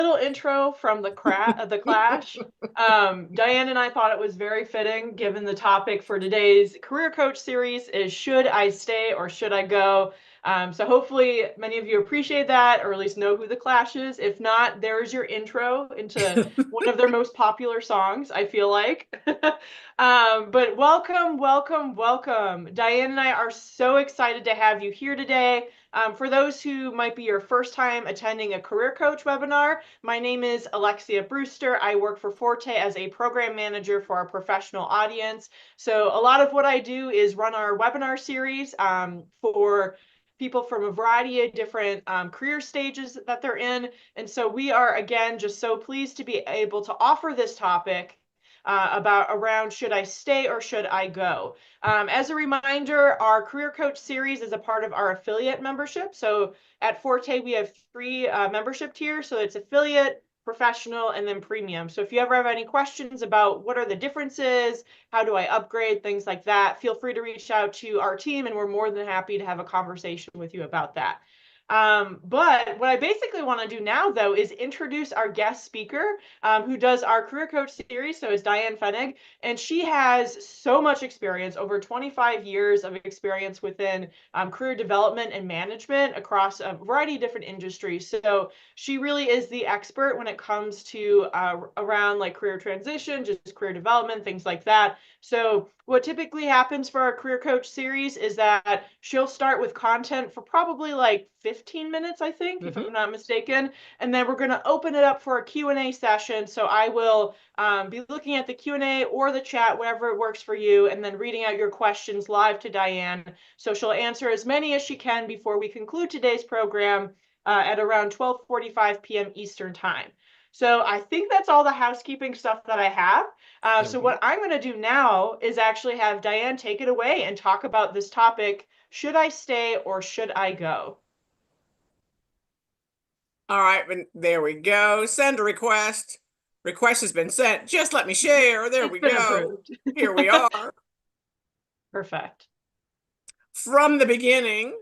little intro from the Clash. Diane and I thought it was very fitting, given the topic for today's career coach series is should I stay or should I go? So hopefully many of you appreciate that, or at least know who the Clash is. If not, there's your intro into one of their most popular songs, I feel like. But welcome, welcome, welcome. Diane and I are so excited to have you here today. For those who might be your first time attending a career coach webinar, my name is Alexia Brewster. I work for Forte as a program manager for our professional audience. So a lot of what I do is run our webinar series for people from a variety of different career stages that they're in. And so we are, again, just so pleased to be able to offer this topic about around should I stay or should I go? As a reminder, our Career Coach series is a part of our affiliate membership. So at Forte, we have three membership tiers. So it's affiliate, professional, and then premium. So if you ever have any questions about what are the differences, how do I upgrade, things like that, feel free to reach out to our team, and we're more than happy to have a conversation with you about that. But what I basically want to do now, though, is introduce our guest speaker who does our Career Coach series. So is Diane Fennig, and she has so much experience, over 25 years of experience within career development and management across a variety of different industries. So she really is the expert when it comes to around like career transition, just career development, things like that. So what typically happens for our Career Coach series is that she'll start with content for probably like 15 minutes, I think, if I'm not mistaken. And then we're going to open it up for a Q&A session. So I will be looking at the Q&A or the chat, wherever it works for you, and then reading out your questions live to Diane. So she'll answer as many as she can before we conclude today's program at around 12:45 p.m. Eastern Time. So I think that's all the housekeeping stuff that I have. So what I'm going to do now is actually have Diane take it away and talk about this topic, should I stay or should I go? All right, there we go. Send a request. Request has been sent. Just let me share. There we go. Approved. Here we are. Perfect. From the beginning.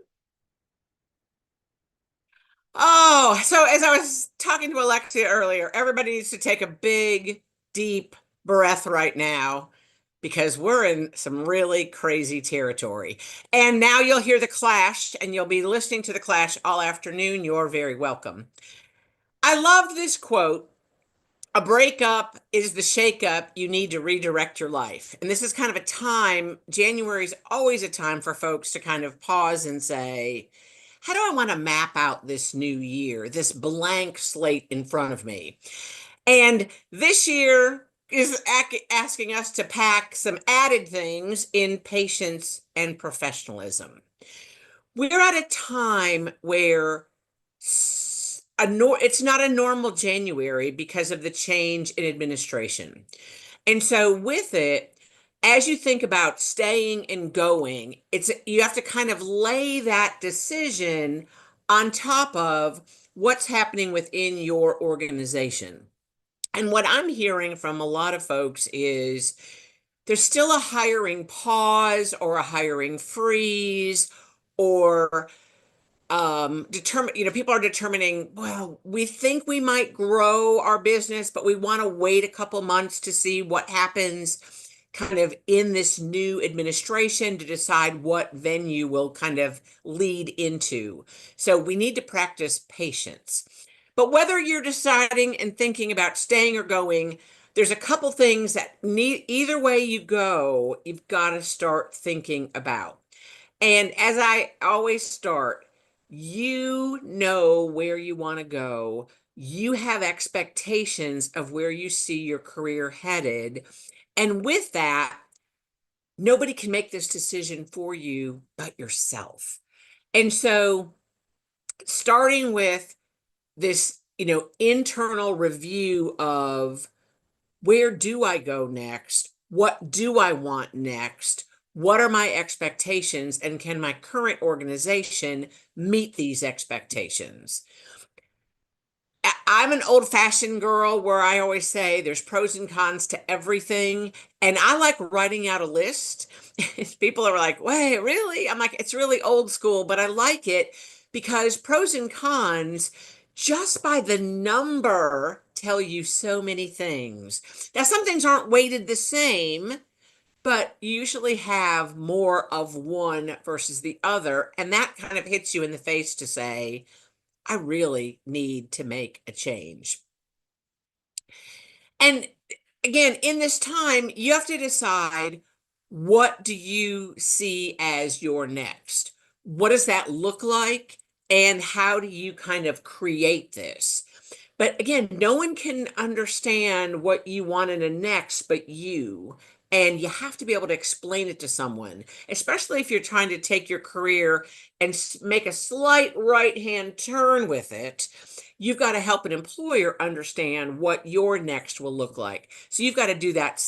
Oh, so as I was talking to Alexia earlier, everybody needs to take a big, deep breath right now because we're in some really crazy territory. And now you'll hear the Clash, and you'll be listening to the Clash all afternoon. You're very welcome. I loved this quote. A breakup is the shakeup you need to redirect your life. And this is kind of a time, January is always a time for folks to kind of pause and say, how do I want to map out this new year, this blank slate in front of me? And this year is asking us to pack some added things in patience and professionalism. We're at a time where it's not a normal January because of the change in administration. And so with it, as you think about staying and going, you have to kind of lay that decision on top of what's happening within your organization. And what I'm hearing from a lot of folks is there's still a hiring pause or a hiring freeze, or people are determining, well, we think we might grow our business, but we want to wait a couple months to see what happens kind of in this new administration to decide what venue will kind of lead into. So we need to practice patience. But whether you're deciding and thinking about staying or going, there's a couple things that either way you go, you've got to start thinking about. And as I always start, you know where you want to go. You have expectations of where you see your career headed. And with that, nobody can make this decision for you but yourself. And so starting with this, internal review of where do I go next? What do I want next? What are my expectations, and can my current organization meet these expectations? I'm an old-fashioned girl where I always say there's pros and cons to everything, and I like writing out a list. People are like, wait, really? I'm like, it's really old school, but I like it because pros and cons just by the number tell you so many things. Now, some things aren't weighted the same, but you usually have more of one versus the other. And that kind of hits you in the face to say, I really need to make a change. And again, in this time, you have to decide, what do you see as your next? What does that look like? And how do you kind of create this? But again, no one can understand what you want in a next but you. And you have to be able to explain it to someone, especially if you're trying to take your career and make a slight right-hand turn with it. You've got to help an employer understand what your next will look like. So you've got to do that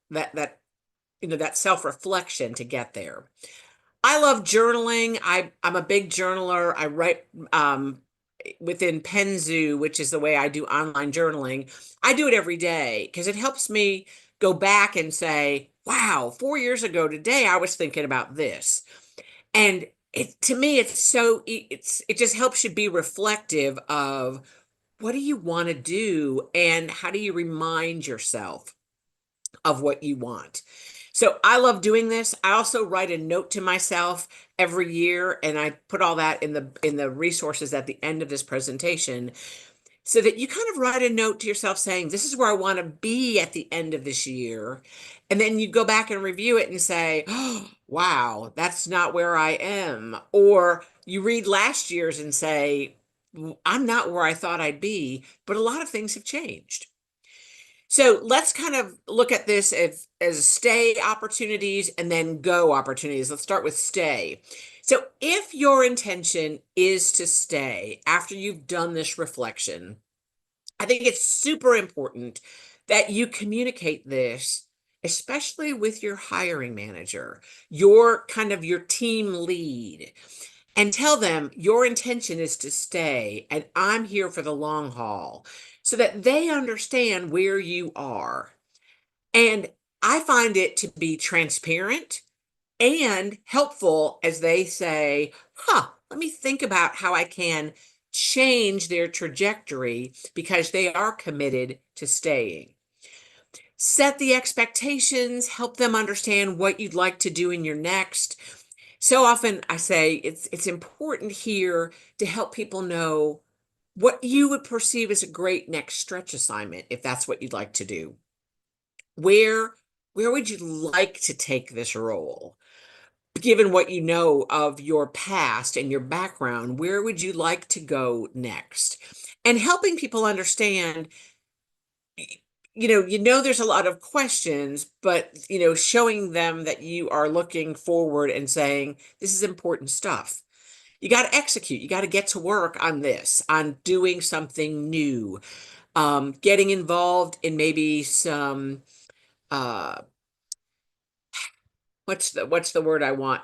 that self-reflection to get there. I love journaling. I'm a big journaler. I write within Penzu, which is the way I do online journaling. I do it every day because it helps me go back and say, wow, 4 years ago today, I was thinking about this. And to me, it just helps you be reflective of, what do you want to do and how do you remind yourself of what you want. So I love doing this. I also write a note to myself every year, and I put all that in the resources at the end of this presentation, so that you kind of write a note to yourself saying, this is where I want to be at the end of this year. And then you go back and review it and say, oh, wow, that's not where I am. Or you read last year's and say, I'm not where I thought I'd be, but a lot of things have changed. So let's kind of look at this as stay opportunities and then go opportunities. Let's start with stay. So if your intention is to stay after you've done this reflection, I think it's super important that you communicate this, especially with your hiring manager, your team lead, and tell them your intention is to stay and I'm here for the long haul, so that they understand where you are. And I find it to be transparent and helpful as they say, let me think about how I can change their trajectory because they are committed to staying. Set the expectations, help them understand what you'd like to do in your next. So often I say it's important here to help people know what you would perceive as a great next stretch assignment, if that's what you'd like to do. Where would you like to take this role? Given what you know of your past and your background, where would you like to go next? And helping people understand, there's a lot of questions, but, showing them that you are looking forward and saying, this is important stuff. You got to execute. You got to get to work on this, on doing something new, getting involved in maybe some, uh, what's the word I want?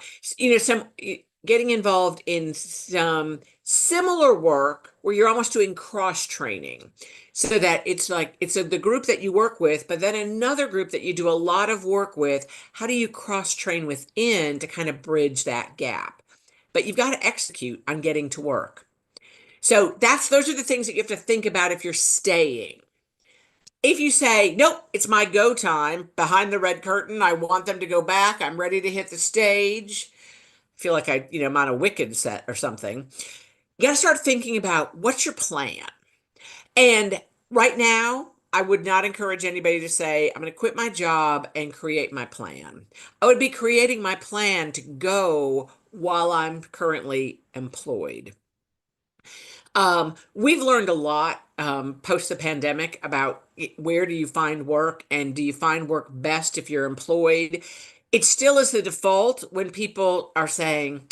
Getting involved in some similar work where you're almost doing cross training, so that it's like the group that you work with, but then another group that you do a lot of work with. How do you cross train within to kind of bridge that gap? But you've got to execute on getting to work. So those are the things that you have to think about if you're staying. If you say, nope, it's my go time, behind the red curtain, I want them to go back, I'm ready to hit the stage, I feel like I'm on a Wicked set or something. You got to start thinking about, what's your plan? And right now, I would not encourage anybody to say, I'm going to quit my job and create my plan. I would be creating my plan to go while I'm currently employed. We've learned a lot post the pandemic about where do you find work, and do you find work best if you're employed? It still is the default when people are saying,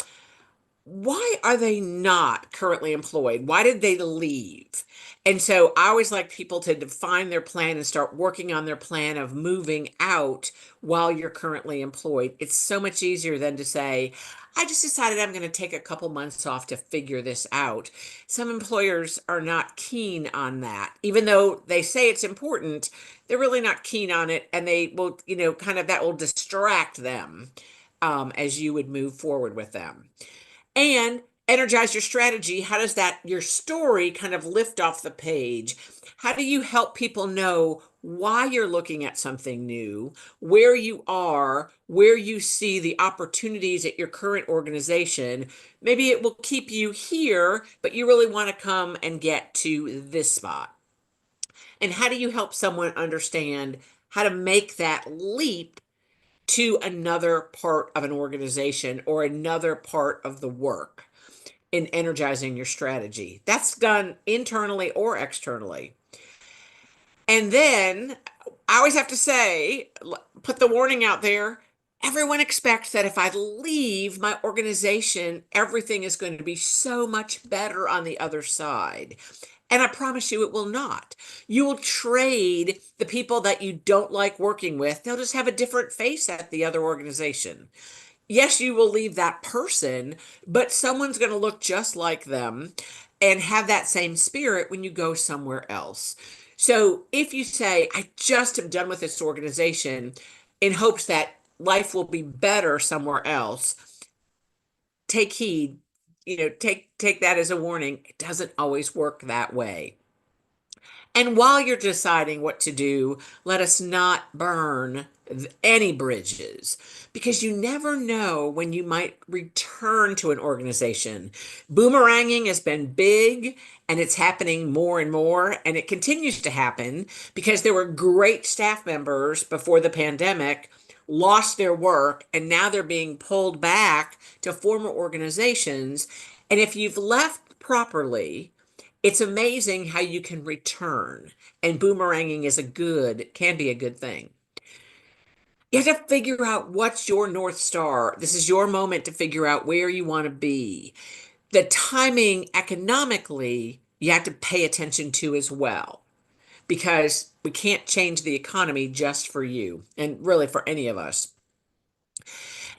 why are they not currently employed? Why did they leave? And so I always like people to define their plan and start working on their plan of moving out while you're currently employed. It's so much easier than to say, I just decided I'm going to take a couple months off to figure this out. Some employers are not keen on that. Even though they say it's important, they're really not keen on it. And they will, kind of that will distract them as you would move forward with them. And energize your strategy, how does that, your story kind of lift off the page? How do you help people know why you're looking at something new, where you are, where you see the opportunities at your current organization? Maybe it will keep you here, but you really want to come and get to this spot. And how do you help someone understand how to make that leap to another part of an organization or another part of the work in energizing your strategy? That's done internally or externally. And then I always have to say, put the warning out there. Everyone expects that if I leave my organization, everything is going to be so much better on the other side. And I promise you it will not. You will trade the people that you don't like working with. They'll just have a different face at the other organization. Yes, you will leave that person, but someone's going to look just like them and have that same spirit when you go somewhere else. So if you say, I just am done with this organization in hopes that life will be better somewhere else, take heed, take that as a warning. It doesn't always work that way. And while you're deciding what to do, let us not burn any bridges because you never know when you might return to an organization. Boomeranging has been big and it's happening more and more, and it continues to happen because there were great staff members before the pandemic lost their work and now they're being pulled back to former organizations. And if you've left properly, it's amazing how you can return, and boomeranging can be a good thing. You have to figure out what's your North Star. This is your moment to figure out where you want to be. The timing economically, you have to pay attention to as well, because we can't change the economy just for you and really for any of us.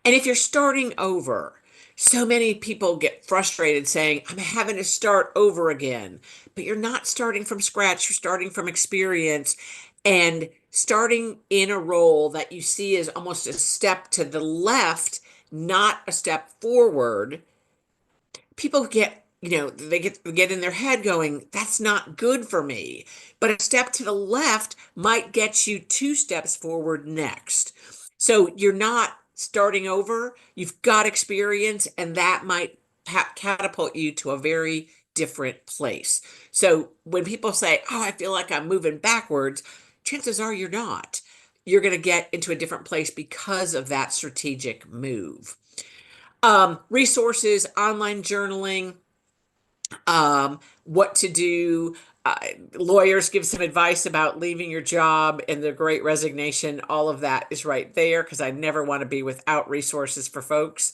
And if you're starting over, so many people get frustrated saying, I'm having to start over again. But you're not starting from scratch, you're starting from experience and starting in a role that you see as almost a step to the left, not a step forward. People they get in their head going, that's not good for me. But a step to the left might get you two steps forward next. So you're not starting over, you've got experience, and that might catapult you to a very different place. So when people say, oh, I feel like I'm moving backwards, chances are you're not. You're going to get into a different place because of that strategic move. Resources, online journaling, what to do. Uh, Lawyers give some advice about leaving your job and the great resignation. All of that is right there because I never want to be without resources for folks.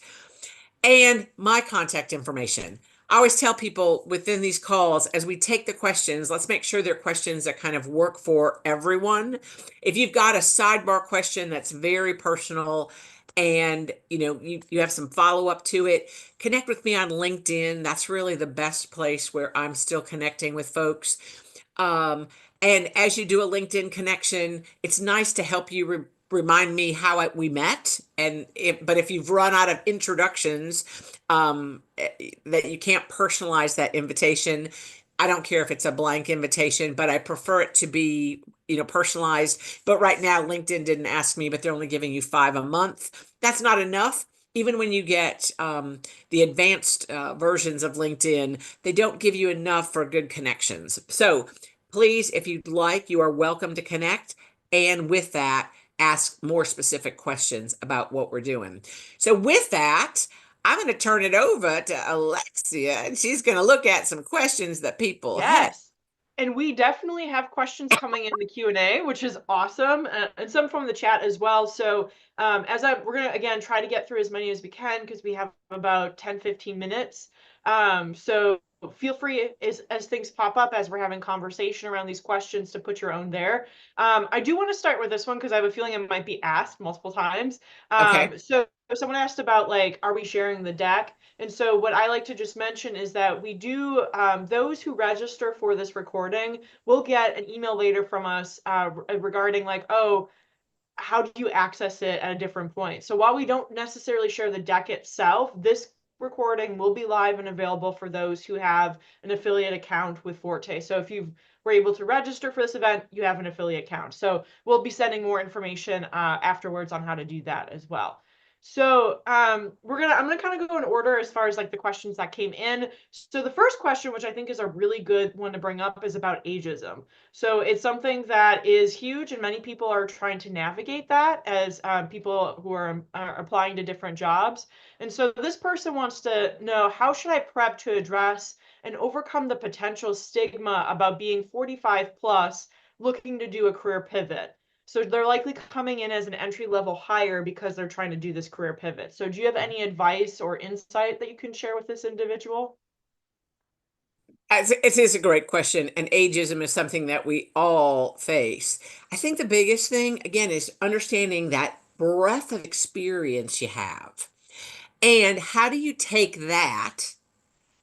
And my contact information. I always tell people within these calls, as we take the questions, let's make sure they're questions that kind of work for everyone. If you've got a sidebar question that's very personal and you have some follow-up to it, connect with me on LinkedIn. That's really the best place where I'm still connecting with folks. Um, and as you do a LinkedIn connection, it's nice to help you remind me how we met. But if you've run out of introductions, that you can't personalize that invitation, I don't care if it's a blank invitation, but I prefer it to be, personalized. But right now, LinkedIn didn't ask me, but they're only giving you 5 a month. That's not enough. Even when you get the advanced versions of LinkedIn, they don't give you enough for good connections. So please, if you'd like, you are welcome to connect. And with that, ask more specific questions about what we're doing. So with that, I'm going to turn it over to Alexia, and she's going to look at some questions that people have. Yes. And we definitely have questions coming in the Q&A, which is awesome, and some from the chat as well. So we're going to, again, try to get through as many as we can because we have about 10-15 minutes. So feel free as things pop up, as we're having conversation around these questions, to put your own there. I do want to start with this one because I have a feeling it might be asked multiple times. Okay. So someone asked about, like, are we sharing the deck? And so what I like to just mention is that we do, those who register for this recording will get an email later from us regarding, like, oh, how do you access it at a different point? So while we don't necessarily share the deck itself, this recording will be live and available for those who have an affiliate account with Forte. So if you were able to register for this event, you have an affiliate account. So we'll be sending more information afterwards on how to do that as well. So I'm gonna kind of go in order as far as like the questions that came in. So the first question, which I think is a really good one to bring up, is about ageism. So it's something that is huge, and many people are trying to navigate that as people who are applying to different jobs. And so this person wants to know, how should I prep to address and overcome the potential stigma about being 45 plus looking to do a career pivot? So they're likely coming in as an entry level hire because they're trying to do this career pivot. So do you have any advice or insight that you can share with this individual? It is a great question, and ageism is something that we all face. I think the biggest thing, again, is understanding that breadth of experience you have. And how do you take that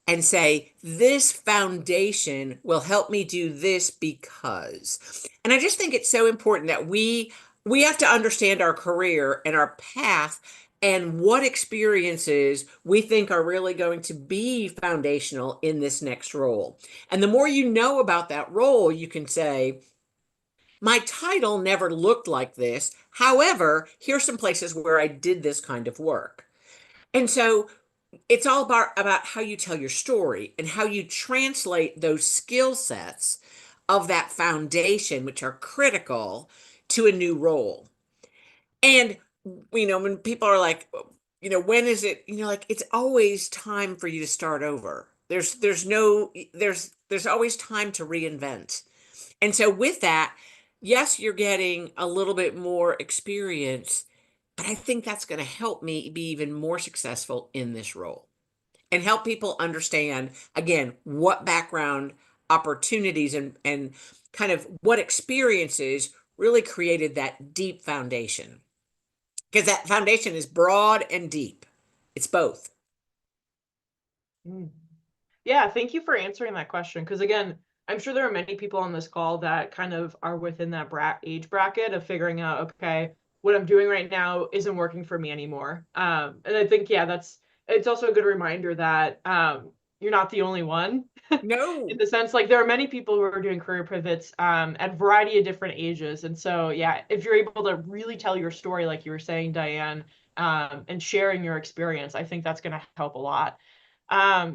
and say, this foundation will help me do this because. And I just think it's so important that we have to understand our career and our path and what experiences we think are really going to be foundational in this next role. And the more you know about that role, you can say, my title never looked like this. However, here's some places where I did this kind of work. And so it's all about how you tell your story and how you translate those skill sets of that foundation, which are critical to a new role. And, when people are like, when is it, like it's always time for you to start over. There's always time to reinvent. And so with that, yes, you're getting a little bit more experience, but I think that's going to help me be even more successful in this role and help people understand, again, what background opportunities and kind of what experiences really created that deep foundation. Because that foundation is broad and deep. It's both. Mm. Yeah, thank you for answering that question. Because again, I'm sure there are many people on this call that kind of are within that age bracket of figuring out, okay, what I'm doing right now isn't working for me anymore. And I think, yeah, it's also a good reminder that you're not the only one. In No. the sense, like there are many people who are doing career pivots at a variety of different ages. And so, yeah, if you're able to really tell your story, like you were saying, Diane, and sharing your experience, I think that's going to help a lot.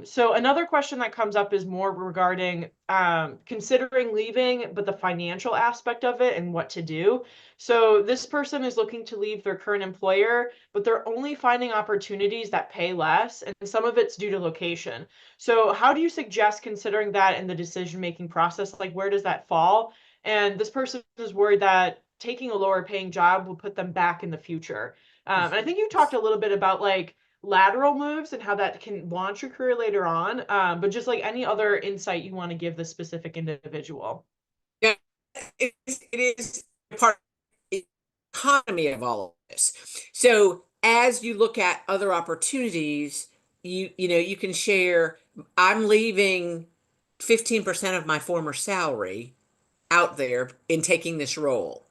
So another question that comes up is more regarding considering leaving, but the financial aspect of it and what to do. So this person is looking to leave their current employer, but they're only finding opportunities that pay less, and some of it's due to location. So how do you suggest considering that in the decision-making process? Like where does that fall? And this person is worried that taking a lower paying job will put them back in the future. And I think you talked a little bit about like lateral moves and how that can launch your career later on. But just like any other insight you want to give this specific individual. Yeah, it is part of the economy of all of this. So as you look at other opportunities, you can share, I'm leaving 15% of my former salary out there in taking this role.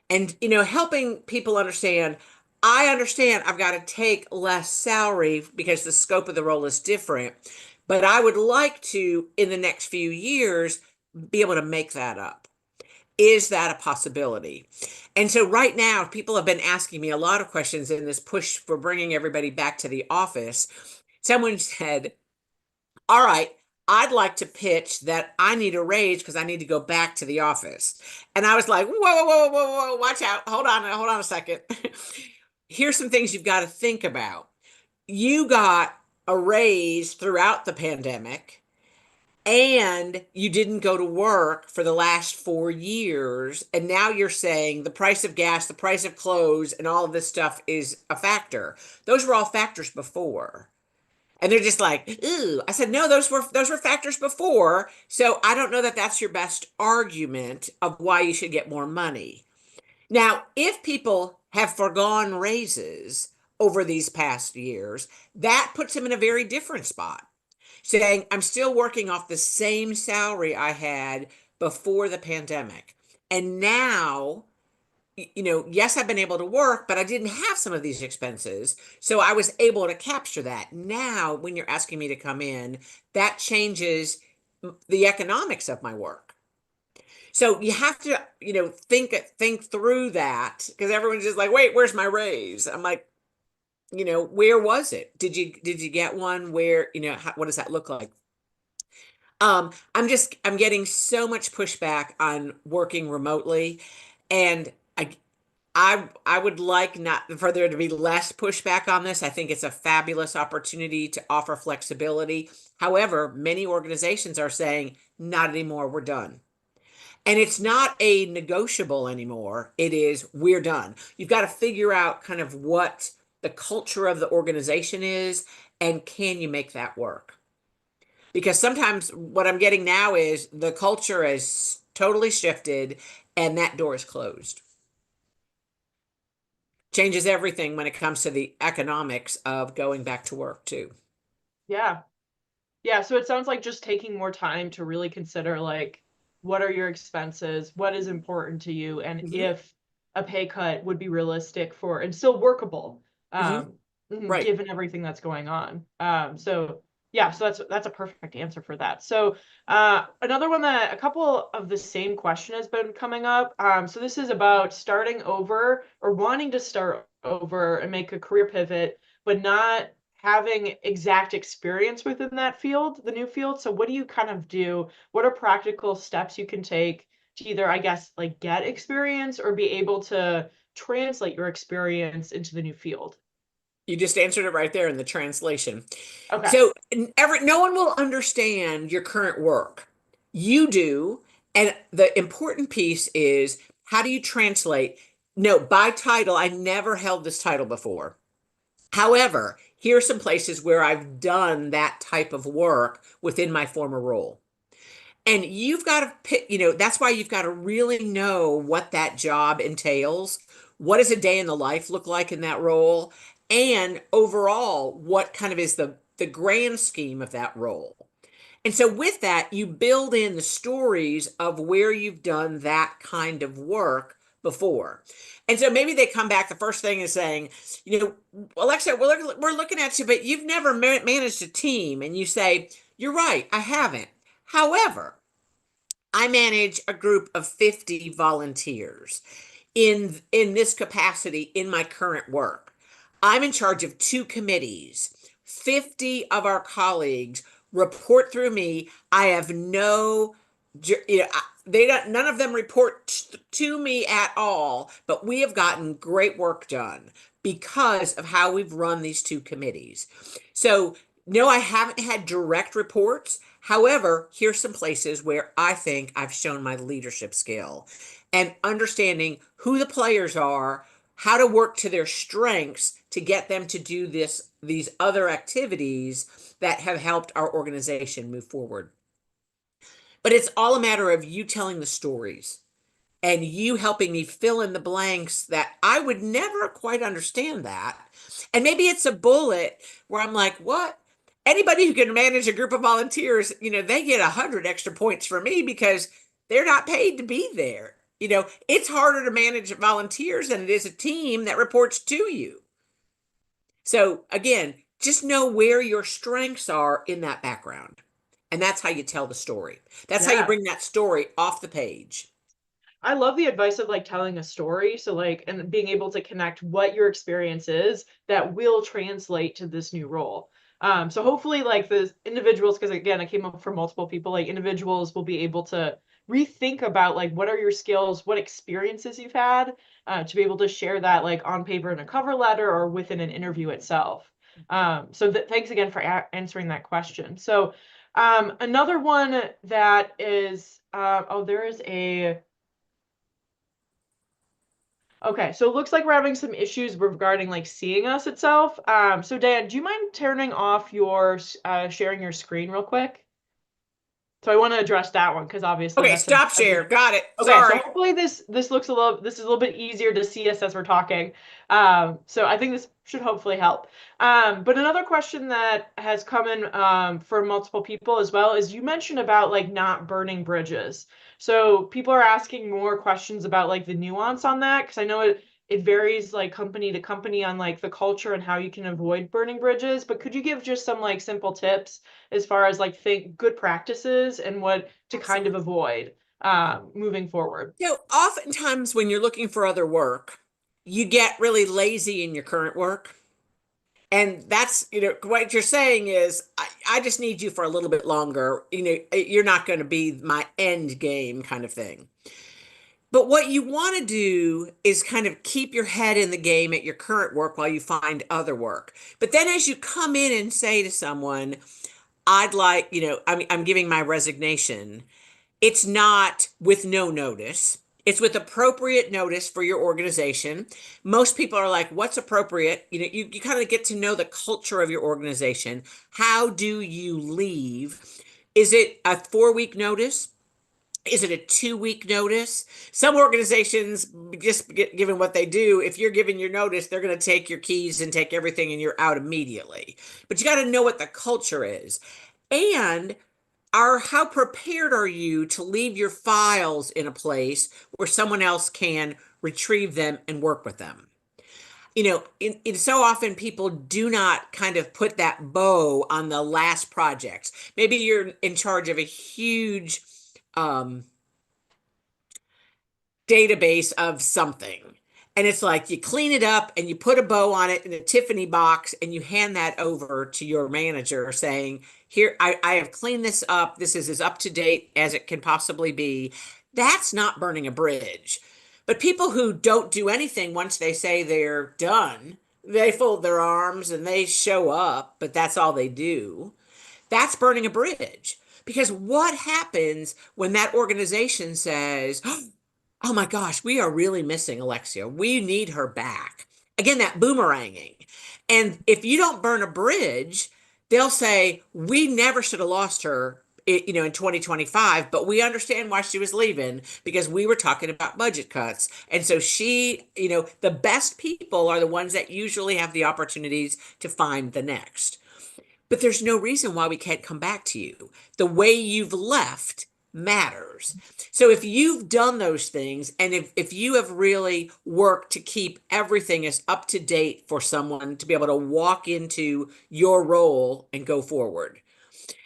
And, helping people understand, I understand I've got to take less salary because the scope of the role is different, but I would like to, in the next few years, be able to make that up. Is that a possibility? And so right now, people have been asking me a lot of questions in this push for bringing everybody back to the office. Someone said, all right, I'd like to pitch that I need a raise because I need to go back to the office. And I was like, whoa, whoa, whoa, whoa, whoa, watch out. Hold on a second. Here's some things you've got to think about. You got a raise throughout the pandemic and you didn't go to work for the last 4 years. And now you're saying the price of gas, the price of clothes, and all of this stuff is a factor. Those were all factors before. And they're just like, ooh. I said, no, those were factors before. So I don't know that that's your best argument of why you should get more money. Now, if people have foregone raises over these past years, that puts them in a very different spot, saying, I'm still working off the same salary I had before the pandemic. And now yes, I've been able to work, but I didn't have some of these expenses. So I was able to capture that. Now, when you're asking me to come in, that changes the economics of my work. So you have to, think through that because everyone's just like, wait, where's my raise? I'm like, where was it? Did you get one where, what does that look like? I'm getting so much pushback on working remotely, and I would like not for there to be less pushback on this. I think it's a fabulous opportunity to offer flexibility. However, many organizations are saying, not anymore, we're done. And it's not a negotiable anymore. It is, we're done. You've got to figure out kind of what the culture of the organization is, and can you make that work? Because sometimes what I'm getting now is the culture is totally shifted and that door is closed. Changes everything when it comes to the economics of going back to work too. Yeah. Yeah, so it sounds like just taking more time to really consider like what are your expenses, what is important to you, and Hmm. if a pay cut would be realistic for and still workable, Hmm. um, Right. given everything that's going on. So yeah, so that's a perfect answer for that. So another one that a couple of the same question has been coming up. So this is about starting over or wanting to start over and make a career pivot, but not having exact experience within that field, the new field. So what do you kind of do? What are practical steps you can take to either, I guess, like get experience or be able to translate your experience into the new field? You just answered it right there in the translation. Okay. So no one will understand your current work. You do. And the important piece is, how do you translate? No, by title, I never held this title before. However, here are some places where I've done that type of work within my former role. And you've got to pick, that's why you've got to really know what that job entails. What does a day in the life look like in that role? And overall, what kind of is the grand scheme of that role? And so with that, you build in the stories of where you've done that kind of work before. And so maybe they come back, the first thing is saying, Alexa, we're looking at you, but you've never managed a team. And you say, you're right, I haven't. However, I manage a group of 50 volunteers in this capacity in my current work. I'm in charge of two committees. 50 of our colleagues report through me. I have no, they don't, none of them report to me at all, but we have gotten great work done because of how we've run these two committees. So, no, I haven't had direct reports. However, here's some places where I think I've shown my leadership skill and understanding who the players are, how to work to their strengths to get them to do these other activities that have helped our organization move forward. But it's all a matter of you telling the stories and you helping me fill in the blanks that I would never quite understand that. And maybe it's a bullet where I'm like, what? Anybody who can manage a group of volunteers, they get 100 extra points for me because they're not paid to be there. It's harder to manage volunteers than it is a team that reports to you. So again, just know where your strengths are in that background. And that's how you tell the story. That's how you Yeah. bring that story off the page. I love the advice of like telling a story. So like and being able to connect what your experience is that will translate to this new role. So hopefully like the individuals, because again, I came up from multiple people, like individuals will be able to rethink about like what are your skills, what experiences you've had, to be able to share that like on paper in a cover letter or within an interview itself. Thanks again for answering that question. So another one that is, there is a Okay, so it looks like we're having some issues regarding like seeing us itself. So Dan, do you mind turning off your sharing your screen real quick? So I want to address that one because obviously Okay, that's stop a big. share. Got it. Okay, so Sorry. hopefully this is a little bit easier to see us as we're talking. So I think this should hopefully help. But another question that has come in for multiple people as well is you mentioned about like not burning bridges. So people are asking more questions about like the nuance on that because I know it varies like company to company on like the culture and how you can avoid burning bridges. But could you give just some like simple tips as far as like think good practices and what to kind of Absolutely. avoid moving forward? So oftentimes when you're looking for other work, you get really lazy in your current work. And that's, what you're saying is, I just need you for a little bit longer. You're not going to be my end game kind of thing. But what you want to do is kind of keep your head in the game at your current work while you find other work. But then as you come in and say to someone, I'd like, I'm giving my resignation, it's not with no notice. It's with appropriate notice for your organization. Most people are like, what's appropriate? You kind of get to know the culture of your organization. How do you leave? Is it a 4 week notice? Is it a 2 week notice? Some organizations, just given what they do, if you're giving your notice, they're going to take your keys and take everything and you're out immediately. But you got to know what the culture is. And how prepared are you to leave your files in a place where someone else can retrieve them and work with them? So often people do not kind of put that bow on the last project. Maybe you're in charge of a huge um, database of something. And it's like you clean it up and you put a bow on it in a Tiffany box and you hand that over to your manager saying, here, I have cleaned this up. This is as up to date as it can possibly be. That's not burning a bridge. But people who don't do anything once they say they're done, they fold their arms and they show up, but that's all they do. That's burning a bridge. Because what happens when that organization says, oh my gosh, we are really missing Alexia. We need her back. Again, that boomeranging. And if you don't burn a bridge, they'll say, we never should have lost her, in 2025, but we understand why she was leaving because we were talking about budget cuts. And so the best people are the ones that usually have the opportunities to find the next. But there's no reason why we can't come back to you. The way you've left matters. So if you've done those things and if you have really worked to keep everything as up to date for someone to be able to walk into your role and go forward.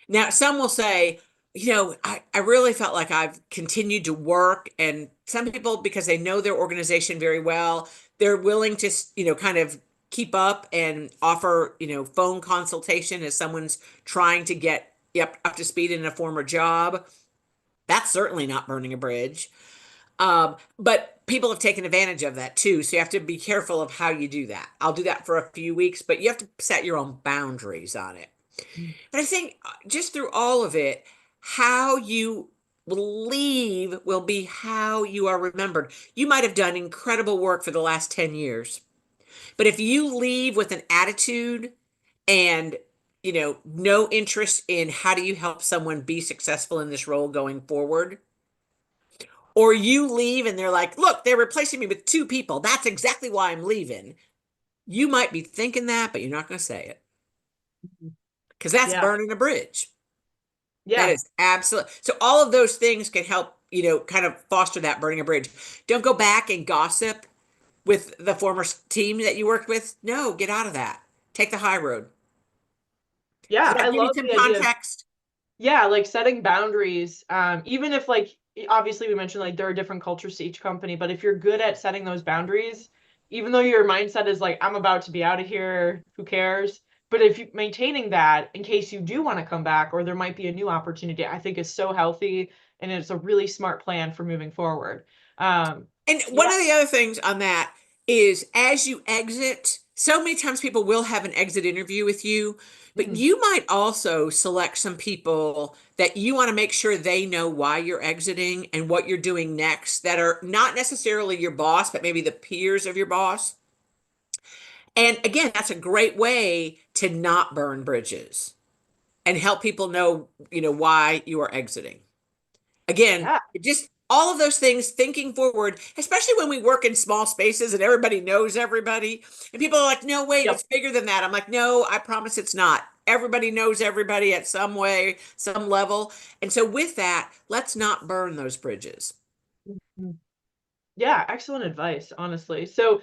Now, some will say, I really felt like I've continued to work. And some people, because they know their organization very well, they're willing to, kind of keep up and offer, phone consultation as someone's trying to get up to speed in a former job. That's certainly not burning a bridge. But people have taken advantage of that too. So you have to be careful of how you do that. I'll do that for a few weeks, but you have to set your own boundaries on it. But I think just through all of it, how you leave will be how you are remembered. You might have done incredible work for the last 10 years, but if you leave with an attitude and no interest in how do you help someone be successful in this role going forward, or you leave and they're like, look, they're replacing me with two people. That's exactly why I'm leaving. You might be thinking that, but you're not going to say it because that's Yeah. burning a bridge. That Yeah. is absolute. So all of those things can help, kind of foster that burning a bridge. Don't go back and gossip with the former team that you worked with. No, get out of that. Take the high road. Does Yeah. I that give you love some the idea of context? yeah, like setting boundaries. Even if like obviously we mentioned like there are different cultures to each company, but if you're good at setting those boundaries, even though your mindset is like I'm about to be out of here, who cares? But if you maintaining that in case you do want to come back or there might be a new opportunity, I think is so healthy and it's a really smart plan for moving forward. And one Yeah. of the other things on that is as you exit, so many times people will have an exit interview with you, but Mhm. you might also select some people that you want to make sure they know why you're exiting and what you're doing next that are not necessarily your boss, but maybe the peers of your boss. And again, that's a great way to not burn bridges and help people know, why you are exiting. Again, Yeah. just all of those things, thinking forward, especially when we work in small spaces and everybody knows everybody. And people are like, no, wait, it's Yep. bigger than that. I'm like, no, I promise it's not. Everybody knows everybody at some way, some level. And so with that, let's not burn those bridges. Mhm. Yeah, excellent advice, honestly. So,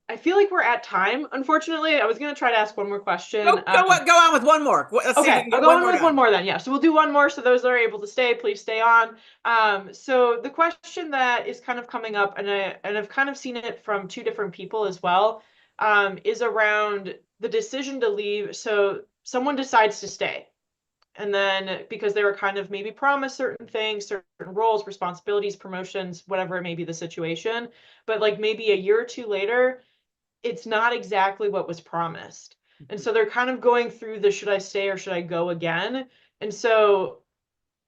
I feel like we're at time, unfortunately. I was going to try to ask one more question. Go on with one more. Let's see if we Okay, can I'll get go one on more with one done. more then. Yeah, so we'll do one more. So those that are able to stay, please stay on. So the question that is kind of coming up, and I've kind of seen it from two different people as well, is around the decision to leave. So someone decides to stay, and then because they were kind of maybe promised certain things, certain roles, responsibilities, promotions, whatever it may be the situation, but like maybe a year or two later, it's not exactly what was promised. And so they're kind of going through the should I stay or should I go again? And so,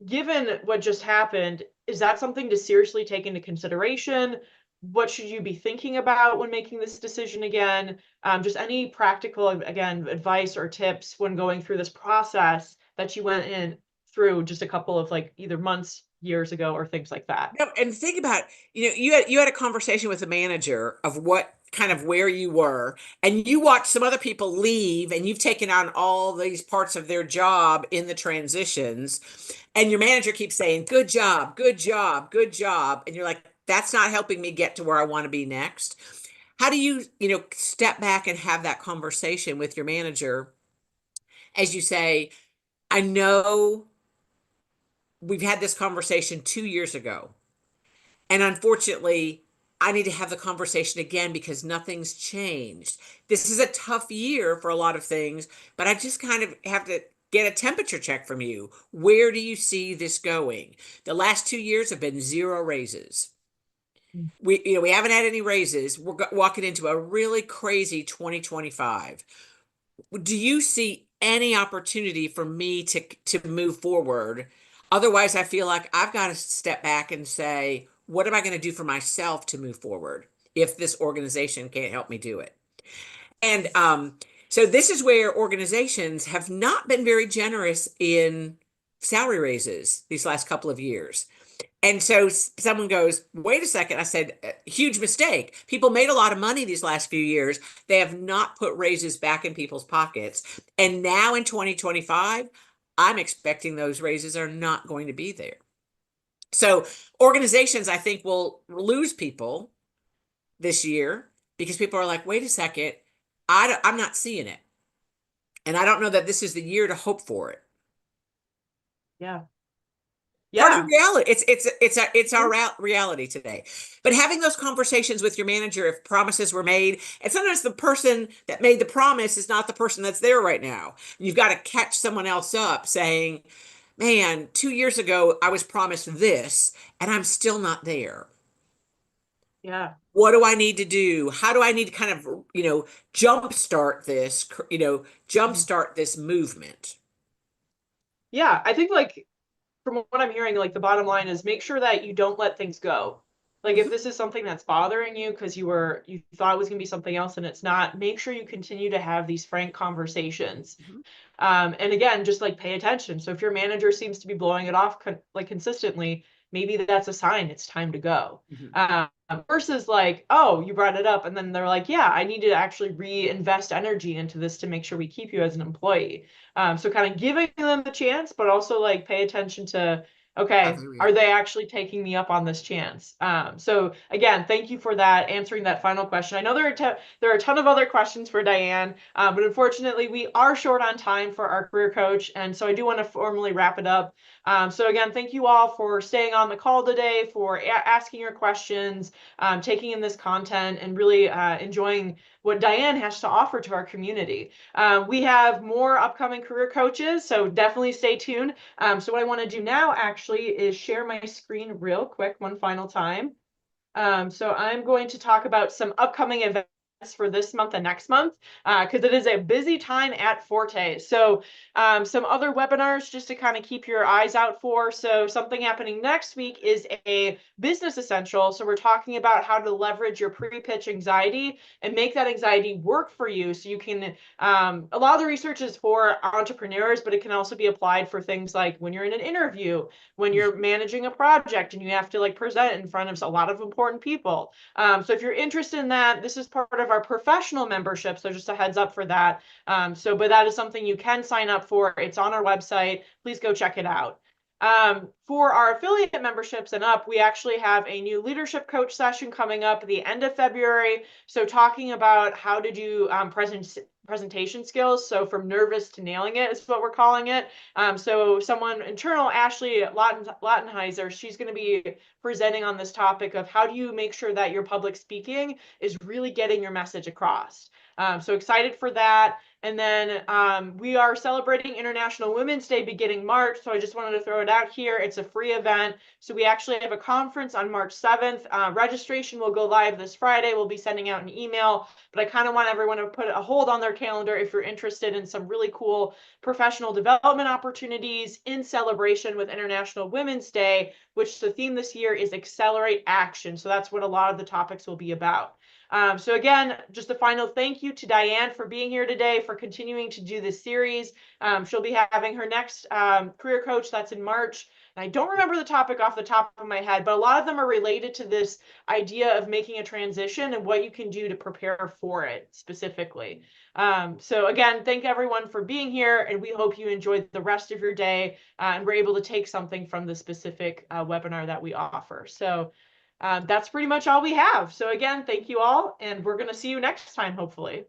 given what just happened, is that something to seriously take into consideration? What should you be thinking about when making this decision again? Just any practical, again, advice or tips when going through this process that you went in through just a couple of like either months, years ago, or things like that. No, and think about, you had a conversation with the manager of what kind of where you were, and you watched some other people leave, and you've taken on all these parts of their job in the transitions, and your manager keeps saying, "Good job, good job, good job," and you're like, "That's not helping me get to where I want to be next." How do you step back and have that conversation with your manager as you say, "I know we've had this conversation 2 years ago. And unfortunately, I need to have the conversation again because nothing's changed. This is a tough year for a lot of things, but I just kind of have to get a temperature check from you. Where do you see this going? The last 2 years have been zero raises. We haven't had any raises. We're walking into a really crazy 2025. Do you see any opportunity for me to move forward? Otherwise, I feel like I've got to step back and say, what am I going to do for myself to move forward if this organization can't help me do it? And so this is where organizations have not been very generous in salary raises these last couple of years. And so someone goes, wait a second. I said, huge mistake. People made a lot of money these last few years. They have not put raises back in people's pockets. And now in 2025, I'm expecting those raises are not going to be there. So organizations, I think, will lose people this year because people are like, wait a second, I'm not seeing it. And I don't know that this is the year to hope for it. Yeah. Part of Yeah. reality. It's our reality today. But having those conversations with your manager, if promises were made, and sometimes the person that made the promise is not the person that's there right now. You've got to catch someone else up saying, "Man, 2 years ago I was promised this, and I'm still not there. Yeah. What do I need to do? How do I need to kind of, jumpstart this, Mhm. jumpstart this movement?" Yeah. I think like from what I'm hearing, like the bottom line is make sure that you don't let things go. Like if Mhm, this is something that's bothering you because you thought it was gonna be something else and it's not, make sure you continue to have these frank conversations. mhm, And again, just like pay attention. So if your manager seems to be blowing it off like consistently, maybe that's a sign it's time to go. mhm. Versus like, oh, you brought it up, and then they're like, yeah, I need to actually reinvest energy into this to make sure we keep you as an employee. So kind of giving them the chance, but also like pay attention to, How okay, they are react. they actually taking me up on this chance? So again, thank you for that, answering that final question. I know there are a ton of other questions for Diane, but unfortunately, we are short on time for our career coach, and so I do want to formally wrap it up. So again, thank you all for staying on the call today, for asking your questions, taking in this content, and really enjoying what Diane has to offer to our community. We have more upcoming career coaches, so definitely stay tuned. So what I want to do now actually is share my screen real quick one final time. So I'm going to talk about some upcoming events for this month and next month, because it is a busy time at Forte. So some other webinars just to kind of keep your eyes out for. So something happening next week is a business essential. So we're talking about how to leverage your pre-pitch anxiety and make that anxiety work for you so you can, a lot of the research is for entrepreneurs, but it can also be applied for things like when you're in an interview, when you're managing a project and you have to like present in front of a lot of important people. So if you're interested in that, this is part of our professional membership. So just a heads up for that. But that is something you can sign up for. It's on our website. Please go check it out. For our affiliate memberships and up, we actually have a new leadership coach session coming up at the end of February. So talking about how to do presentation skills. So from nervous to nailing it is what we're calling it. So someone internal, Ashley Lattenheiser, she's going to be presenting on this topic of how do you make sure that your public speaking is really getting your message across. So excited for that. And then we are celebrating International Women's Day beginning March. So I just wanted to throw it out here. It's a free event. So we actually have a conference on March 7th. Registration will go live this Friday. We'll be sending out an email, but I kind of want everyone to put a hold on their calendar if you're interested in some really cool professional development opportunities in celebration with International Women's Day, which the theme this year is Accelerate Action. So that's what a lot of the topics will be about. So again, just a final thank you to Diane for being here today, for continuing to do this series. She'll be having her next career coach, that's in March. And I don't remember the topic off the top of my head, but a lot of them are related to this idea of making a transition and what you can do to prepare for it specifically. So again, thank everyone for being here, and we hope you enjoyed the rest of your day and were able to take something from the specific webinar that we offer. So that's pretty much all we have. So again, thank you all, and we're going to see you next time, hopefully.